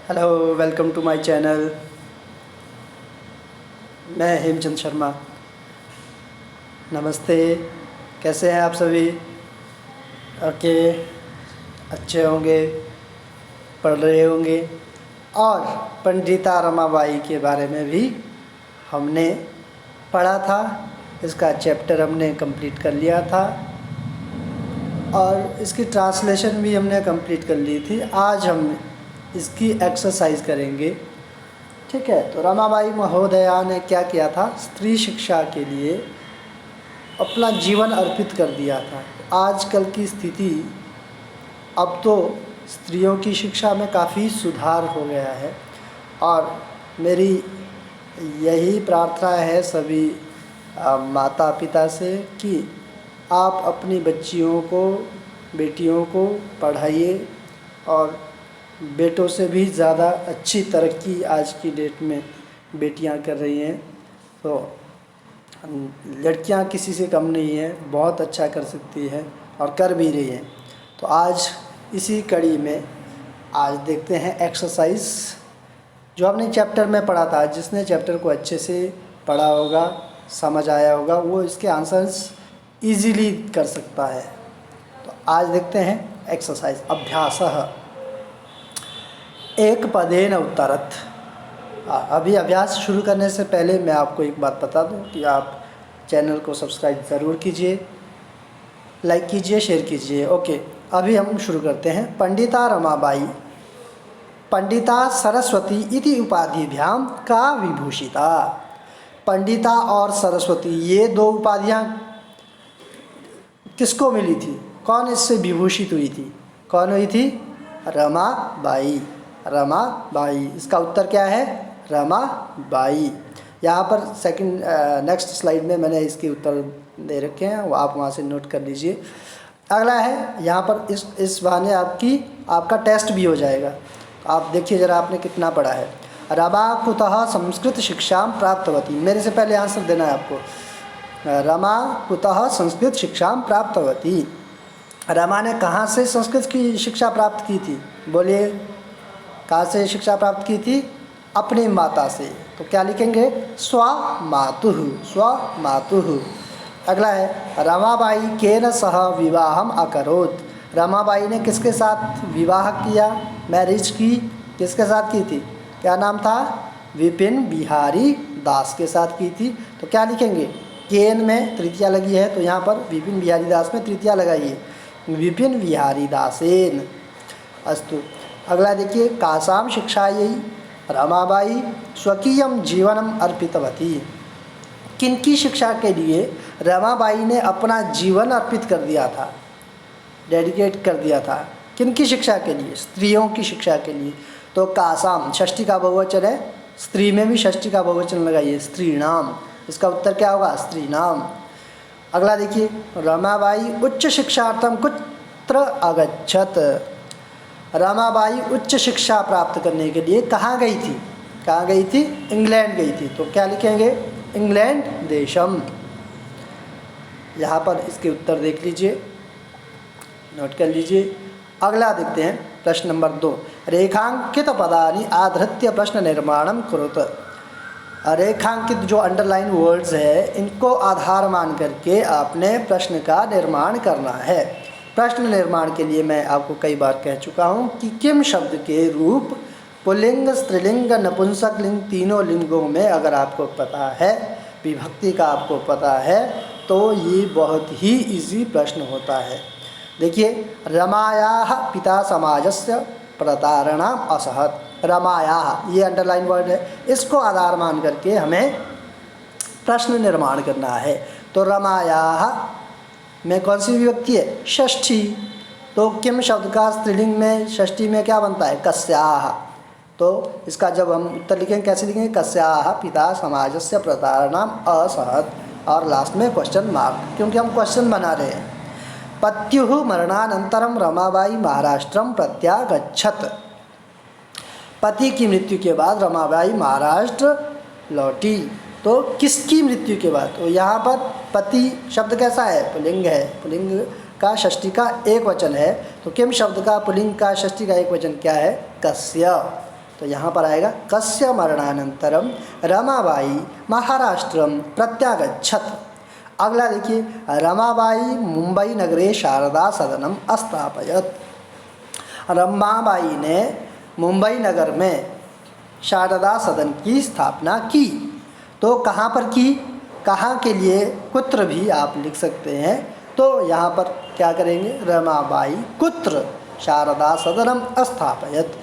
Hello, welcome to my channel. मैं हेमचंद शर्मा। नमस्ते, कैसे हैं आप सभी? ओके, अच्छे होंगे, पढ़ रहे होंगे। और पंडिता रमाबाई के बारे में भी हमने पढ़ा था। इसका चैप्टर हमने कंप्लीट कर लिया था और इसकी ट्रांसलेशन भी हमने कंप्लीट कर ली थी। आज हम इसकी एक्सरसाइज करेंगे, ठीक है। तो रमाबाई महोदया ने क्या किया था? स्त्री शिक्षा के लिए अपना जीवन अर्पित कर दिया था। आजकल की स्थिति, अब तो स्त्रियों की शिक्षा में काफ़ी सुधार हो गया है और मेरी यही प्रार्थना है सभी माता पिता से कि आप अपनी बच्चियों को, बेटियों को पढ़ाइए और बेटों से भी ज़्यादा अच्छी तरक्की आज की डेट में बेटियां कर रही हैं। तो लड़कियां किसी से कम नहीं हैं, बहुत अच्छा कर सकती है और कर भी रही हैं। तो आज इसी कड़ी में आज देखते हैं एक्सरसाइज जो हमने चैप्टर में पढ़ा था। जिसने चैप्टर को अच्छे से पढ़ा होगा, समझ आया होगा, वो इसके आंसर्स इजीली कर सकता है। तो आज देखते हैं एक्सरसाइज। अभ्यासः एक पदेन उत्तरत। अभी अभ्यास शुरू करने से पहले मैं आपको एक बात बता दूं कि आप चैनल को सब्सक्राइब ज़रूर कीजिए, लाइक कीजिए, शेयर कीजिए। ओके, अभी हम शुरू करते हैं। पंडिता रमाबाई पंडिता सरस्वती इति उपाधिभ्याम का विभूषिता। पंडिता और सरस्वती, ये दो उपाधियाँ किसको मिली थी? कौन इससे विभूषित हुई थी? कौन हुई थी? रमाबाई। रमाबाई, इसका उत्तर क्या है? रमाबाई। यहाँ पर नेक्स्ट स्लाइड में मैंने इसके उत्तर दे रखे हैं, वो आप वहाँ से नोट कर लीजिए। अगला है, यहाँ पर इस बहाने आपका टेस्ट भी हो जाएगा। तो आप देखिए ज़रा आपने कितना पढ़ा है। रमा कुतः संस्कृत शिक्षा प्राप्तवती। मेरे से पहले आंसर देना है आपको। रमा कुतः संस्कृत शिक्षा प्राप्तवती। रमा ने कहाँ से संस्कृत की शिक्षा प्राप्त की थी? बोलिए, कहाँ से शिक्षा प्राप्त की थी? अपनी माता से। तो क्या लिखेंगे? स्वमातुः, स्वमातुः। अगला है, रमाबाई केन सह विवाहम अकरोत्। रमाबाई ने किसके साथ विवाह किया, मैरिज की? किसके साथ की थी? क्या नाम था? विपिन बिहारी दास के साथ की थी। तो क्या लिखेंगे? केन में तृतीया लगी है तो यहाँ पर विपिन बिहारी दास में तृतीया लगाइए, विपिन बिहारी दासेन। अस्तु। अगला देखिए, कासाम शिक्षायै रमाबाई स्वकीयम जीवनम अर्पितवती। किनकी शिक्षा के लिए रमाबाई ने अपना जीवन अर्पित कर दिया था, डेडिकेट कर दिया था? किनकी शिक्षा के लिए? स्त्रियों की शिक्षा के लिए। तो कासाम षष्ठी का बहुवचन है, स्त्री में भी षष्ठी का बहुवचन लगाइए, स्त्रीणाम। इसका उत्तर क्या होगा? स्त्रीणाम। अगला देखिए, रमाबाई उच्च शिक्षार्थम कुत्र अगच्छत। रमाबाई उच्च शिक्षा प्राप्त करने के लिए कहाँ गई थी? कहाँ गई थी? इंग्लैंड गई थी। तो क्या लिखेंगे? इंग्लैंड देशम। यहाँ पर इसके उत्तर देख लीजिए, नोट कर लीजिए। अगला देखते हैं, प्रश्न नंबर 2। रेखांकित पदानि आधृत्य प्रश्न निर्माणम कुरुत। रेखांकित जो अंडरलाइन वर्ड्स है, इनको आधार मान करके आपने प्रश्न का निर्माण करना है। प्रश्न निर्माण के लिए मैं आपको कई बार कह चुका हूँ कि किम शब्द के रूप पुल्लिंग, स्त्रीलिंग, नपुंसक लिंग, तीनों लिंगों में अगर आपको पता है, विभक्ति का आपको पता है, तो ये बहुत ही इजी प्रश्न होता है। देखिए, रमायाः पिता समाजस्य प्रतारणाम असहत। रमायाः, ये अंडरलाइन वर्ड है, इसको आधार मान करके हमें प्रश्न निर्माण करना है। तो रमायाः में कौन सी विभक्ति है? षष्ठी। तो किम शब्द का स्त्रीलिंग में षष्ठी में क्या बनता है? कस्याः। तो इसका जब हम उत्तर लिखेंगे कैसे लिखेंगे? कस्याः पिता समाजस्य प्रतारणाम असहत, और लास्ट में क्वेश्चन मार्क, क्योंकि हम क्वेश्चन बना रहे हैं। पत्युः मरणानंतरम रमाबाई महाराष्ट्रम प्रत्यागच्छत। पति की मृत्यु के बाद रमाबाई महाराष्ट्र लौटी। तो किसकी मृत्यु के बाद? तो यहाँ पर पति शब्द कैसा है? पुल्लिंग है। पुल्लिंग का षष्ठी का एक वचन है। तो किम शब्द का पुल्लिंग का षष्ठी का एक वचन क्या है? कस्य। तो तो यहाँ पर आएगा कस्य मरणानंतरम रमाबाई महाराष्ट्रम प्रत्यागच्छत। अगला देखिए, रमाबाई मुंबई नगरे शारदा सदनम स्थापयत। रमाबाई ने मुंबई नगर में शारदा सदन की स्थापना की। तो कहाँ पर की, कहाँ के लिए, कुत्र भी आप लिख सकते हैं। तो यहाँ पर क्या करेंगे, रमाबाई कुत्र शारदा सदनम स्थापयत।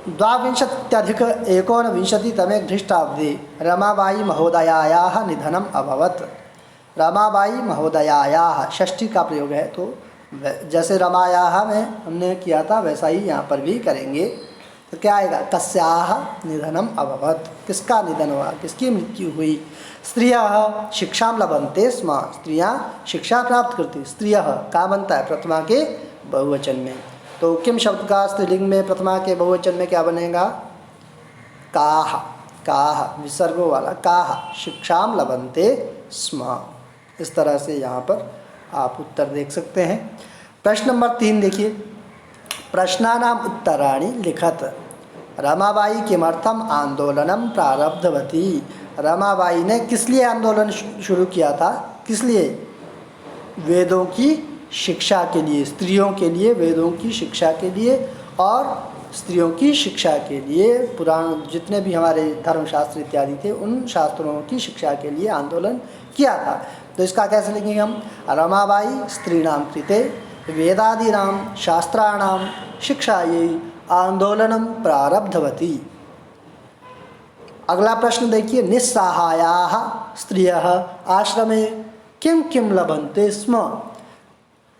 22+19 ख्रीष्टाब्दे रमाबाई महोदयायाः निधनम अभवत्। रमाबाई महोदयायाः षष्ठी का प्रयोग है, तो जैसे रमायाः में हमने किया था वैसा ही यहाँ पर भी करेंगे। तो क्या आएगा, कस्याः निधनम अभवत्, किसका निधन हुआ, किसकी मृत्यु हुई। स्त्रियः शिक्षां लभन्ते स्म, स्त्रियाँ शिक्षा प्राप्त करती। स्त्रियः का बनता है प्रथमा के बहुवचन में, तो किम शब्द का स्त्रीलिंग में प्रथमा के बहुवचन में क्या बनेगा, काह। काह विसर्गो वाला काह, शिक्षां लभन्ते स्म। इस तरह से यहाँ पर आप उत्तर देख सकते हैं। प्रश्न नंबर 3 देखिए, प्रश्नानाम उत्तराणि लिखत। रमाबाई किमर्थम आंदोलनम प्रारब्धवती। रमाबाई ने किस लिए आंदोलन शुरू किया था, किस लिए, वेदों की शिक्षा के लिए, स्त्रियों के लिए वेदों की शिक्षा के लिए और स्त्रियों की शिक्षा के लिए, पुराण जितने भी हमारे धर्मशास्त्र इत्यादि थे उन शास्त्रों की शिक्षा के लिए आंदोलन किया था। तो इसका कैसे लिखेंगे हम, रमाबाई स्त्रीणाम कृते वेदादीनां शास्त्राणां शिक्षायै आंदोलनम प्रारब्धवती। अगला प्रश्न देखिए, निस्सहायाः स्त्रियः आश्रमे किं किं लभन्ते स्म।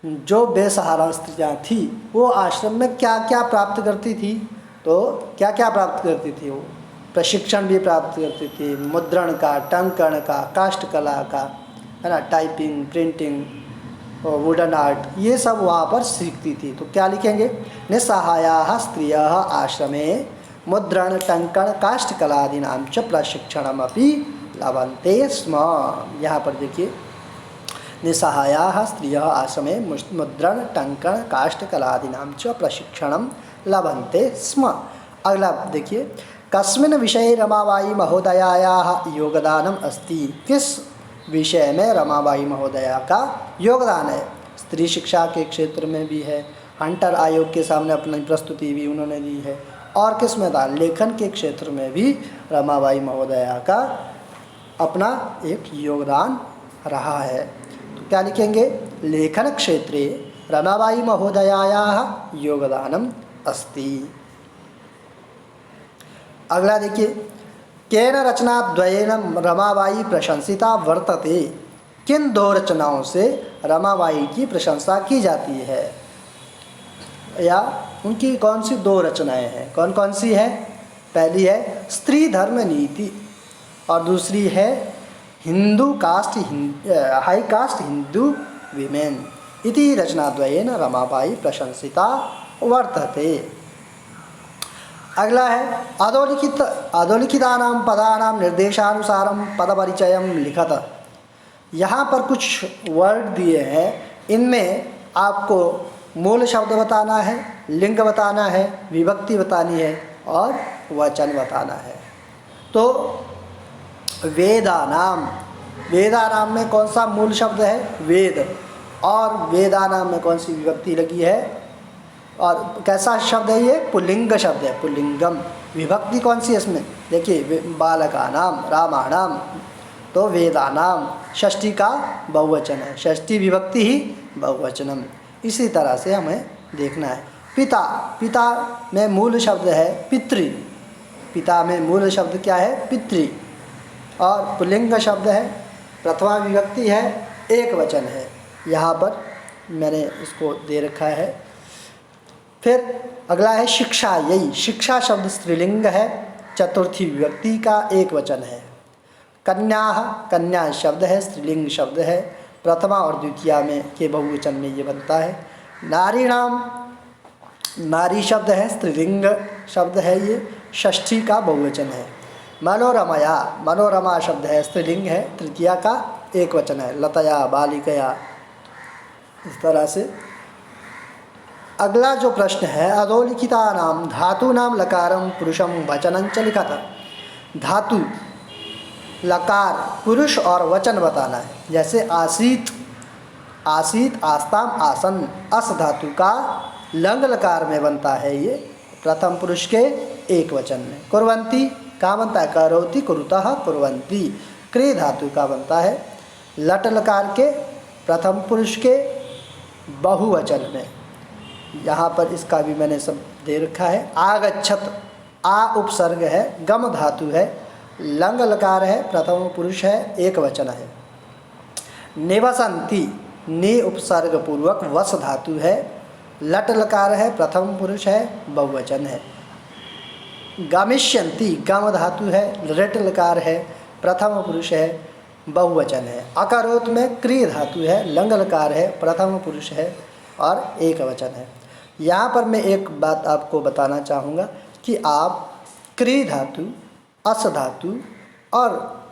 जो बेसहारा स्त्रियाँ थी वो आश्रम में क्या क्या प्राप्त करती थी। तो क्या क्या प्राप्त करती थी, वो प्रशिक्षण भी प्राप्त करती थी, मुद्रण का, टंकण का, काष्ठकला का, है ना, टाइपिंग, प्रिंटिंग, वुडन आर्ट, ये सब वहाँ पर सीखती थी। तो क्या लिखेंगे, निस्सहायाः स्त्रियः आश्रमे मुद्रण टंकण काष्ठकलादीनां च प्रशिक्षणमपि लभन्ते स्म। यहाँ पर देखिए, निस्सहायाः स्त्रियः आश्रमे मुद्रण टंकण काष्ठकलादीनां च प्रशिक्षणं लभन्ते स्म। अगला देखिए, कस्मिन् विषये रमाबाई महोदयायाः योगदानम अस्ति। किस विषय में रमाबाई महोदया का योगदान है। स्त्री शिक्षा के क्षेत्र में भी है, हंटर आयोग के सामने अपनी प्रस्तुति भी उन्होंने दी है, और किस में था, लेखन के क्षेत्र में भी रमाबाई महोदया का अपना एक योगदान रहा है। तो क्या लिखेंगे, लेखन क्षेत्रे रमाबाई महोदयायाः योगदानम अस्ति। अगला देखिए, केन रचनाद्वयेन रमाबाई प्रशंसिता वर्तते। किन दो रचनाओं से रमाबाई की प्रशंसा की जाती है, या उनकी कौन सी दो रचनाएं हैं, कौन कौन सी है। पहली है स्त्री धर्म नीति और दूसरी है Hindu caste high caste Hindu women इति रचनाद्वयेन रमाबाई प्रशंसिता वर्तते। अगला है अधोलिखितानां पदानां निर्देशानुसारं पदपरिचयं लिखत। यहाँ पर कुछ वर्ड दिए हैं, इनमें आपको मूल शब्द बताना है, लिंग बताना है, विभक्ति बतानी है और वचन बताना है। तो वेदानाम, वेदानाम में कौन सा मूल शब्द है, वेद, और वेदानाम में कौन सी विभक्ति लगी है और कैसा शब्द है, ये पुल्लिंग शब्द है, पुल्लिंगम। विभक्ति कौन सी है इसमें, देखिए बालकानाम, रामाणाम, तो वेदानाम षष्ठी का बहुवचन है, षष्ठी विभक्ति ही बहुवचनम। इसी तरह से हमें देखना है। पिता, पिता में मूल शब्द है पितृ, पिता में मूल शब्द क्या है, पितृ, और पुल्लिंग शब्द है, प्रथमा विभक्ति है, एक वचन है। यहाँ पर मैंने इसको दे रखा है। फिर अगला है शिक्षा, यही शिक्षा शब्द स्त्रीलिंग है, चतुर्थी विभक्ति का एक वचन है। कन्या, कन्या शब्द है, स्त्रीलिंग शब्द है, प्रथमा और द्वितीया में के बहुवचन में ये बनता है। नारीणाम, नारी शब्द है, स्त्रीलिंग शब्द है, ये षष्ठी का बहुवचन है। मनोरमया, मनोरमा शब्द है, स्त्रीलिंग है, तृतीया का एक वचन है। लतया, बालिकया, इस तरह से। अगला जो प्रश्न है, अधोलिखितानां धातूनां लकारं पुरुषं वचनं च लिखत। धातु, लकार, पुरुष और वचन बताना है। जैसे आसीत, आसीत, आस्ताम, आसन, अस धातु का लंग लकार में बनता है ये प्रथम पुरुष के एक वचन में। कुर्वन्ति का बनता है करोति, कुरुतः, कुर्वन्ति। क्री धातु का बनता है लट लकार के प्रथम पुरुष के बहुवचन में। यहाँ पर इसका भी मैंने सब दे रखा है। आगच्छत, आ उपसर्ग है, गम धातु है, लंग लकार है, प्रथम पुरुष है, एक वचन है। निवसन्ति, नि उपसर्ग पूर्वक वस धातु है, लट लकार है, प्रथम पुरुष है, बहुवचन है। गमिष्यन्ति, गम धातु है, रट लकार है, प्रथम पुरुष है, बहुवचन है। अकरोत में क्री धातु है, लंग लकार है, प्रथम पुरुष है और एक वचन है। यहाँ पर मैं एक बात आपको बताना चाहूँगा कि आप क्री धातु, अस धातु और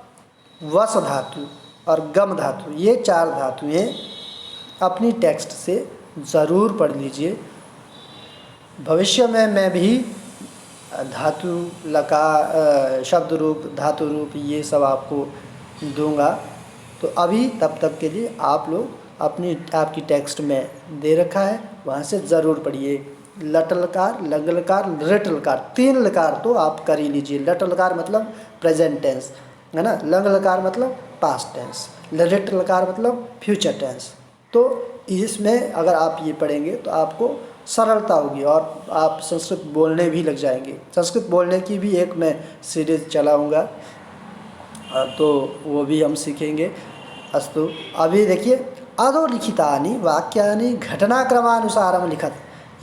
वस धातु और गम धातु, ये चार धातुएं अपनी टेक्स्ट से ज़रूर पढ़ लीजिए। भविष्य में मैं भी धातु, लकार, शब्द रूप, धातु रूप ये सब आपको दूंगा। तो अभी तब तक के लिए आप लोग आपकी टेक्स्ट में दे रखा है, वहाँ से ज़रूर पढ़िए। लट लकार, लंग लकार, रट लकार, तीन लकार तो आप कर ही लीजिए। लट लकार मतलब प्रेजेंट टेंस है ना, लंग लकार मतलब पास्ट टेंस, रट लकार मतलब फ्यूचर टेंस। तो इसमें अगर आप ये पढ़ेंगे तो आपको सरलता होगी और आप संस्कृत बोलने भी लग जाएंगे। संस्कृत बोलने की भी एक मैं सीरीज़ चलाऊँगा, तो वो भी हम सीखेंगे। अस्तु, अभी देखिए, अधोलिखितानि वाक्यानि घटनाक्रमानुसारम लिखत।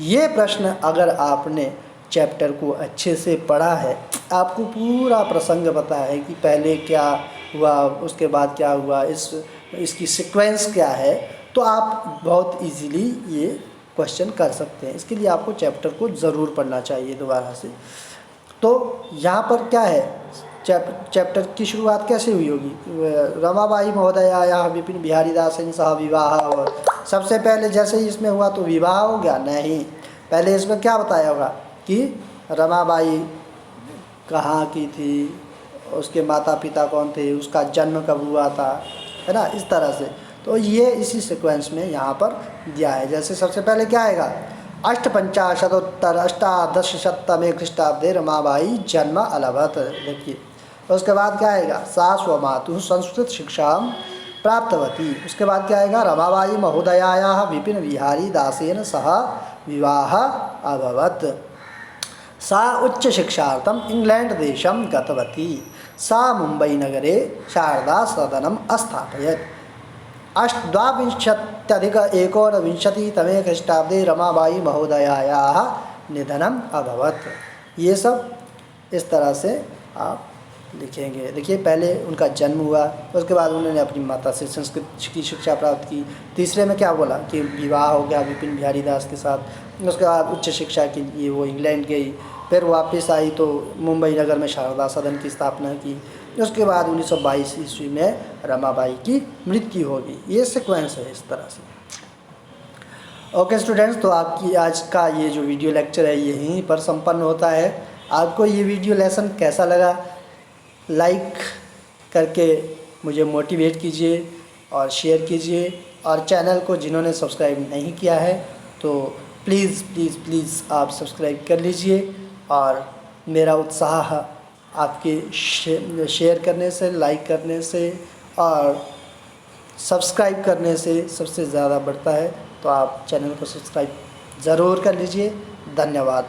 ये प्रश्न अगर आपने चैप्टर को अच्छे से पढ़ा है, आपको पूरा प्रसंग पता है कि पहले क्या हुआ, उसके बाद क्या हुआ, इसकी सीक्वेंस क्या है, तो आप बहुत इजीली ये क्वेश्चन कर सकते हैं। इसके लिए आपको चैप्टर को ज़रूर पढ़ना चाहिए दोबारा से। तो यहाँ पर क्या है, चैप्टर की शुरुआत कैसे हुई होगी? रमाबाई महोदया विपिन बिहारी दासन सह विवाह। और सबसे पहले जैसे ही इसमें हुआ तो विवाह हो गया? नहीं, पहले इसमें क्या बताया होगा कि रमाबाई कहाँ की थी, उसके माता पिता कौन थे, उसका जन्म कब हुआ था, है ना, इस तरह से। तो ये इसी सीक्वेंस में यहाँ पर दिया है। जैसे सबसे पहले क्या आएगा, 850 अष्टादशशततमे ख्रीष्टाब्दे रमाबाई जन्म अलभत। देखिए, उसके बाद क्या आएगा, सा स्वमातुः संस्कृत शिक्षा प्राप्तवती। उसके बाद क्या आएगा, रमाबाई महोदयायाः विपिन बिहारी दासेन सह विवाह अभवत्। सा उच्च शिक्षार्थम इंग्लैंड देशं गतवती। सा मुंबई नगरे शारदा सदनम अस्थापयत्। 1250-एकोनविंशतितमे ख्रीष्टाब्दे रमाबाई महोदयायाः निधनम अभवत्। ये सब इस तरह से आप लिखेंगे। देखिए, पहले उनका जन्म हुआ, उसके बाद उन्होंने अपनी माता से संस्कृत की शिक्षा प्राप्त की। तीसरे में क्या बोला कि विवाह हो गया विपिन बिहारी दास के साथ। उसके बाद उच्च शिक्षा के लिए वो इंग्लैंड गई, फिर वापस आई तो मुंबई नगर में शारदा सदन की स्थापना की। उसके बाद 1922 ईस्वी में रमाबाई की मृत्यु होगी। ये सीक्वेंस है इस तरह से। ओके स्टूडेंट्स, तो आपकी आज का ये जो वीडियो लेक्चर है यहीं पर संपन्न होता है। आपको ये वीडियो लेसन कैसा लगा, लाइक करके मुझे मोटिवेट कीजिए और शेयर कीजिए। और चैनल को जिन्होंने सब्सक्राइब नहीं किया है तो प्लीज़ प्लीज़ प्लीज़ आप सब्सक्राइब कर लीजिए। और मेरा उत्साह आपके शेयर करने से, लाइक करने से और सब्सक्राइब करने से सबसे ज़्यादा बढ़ता है। तो आप चैनल को सब्सक्राइब ज़रूर कर लीजिए। धन्यवाद।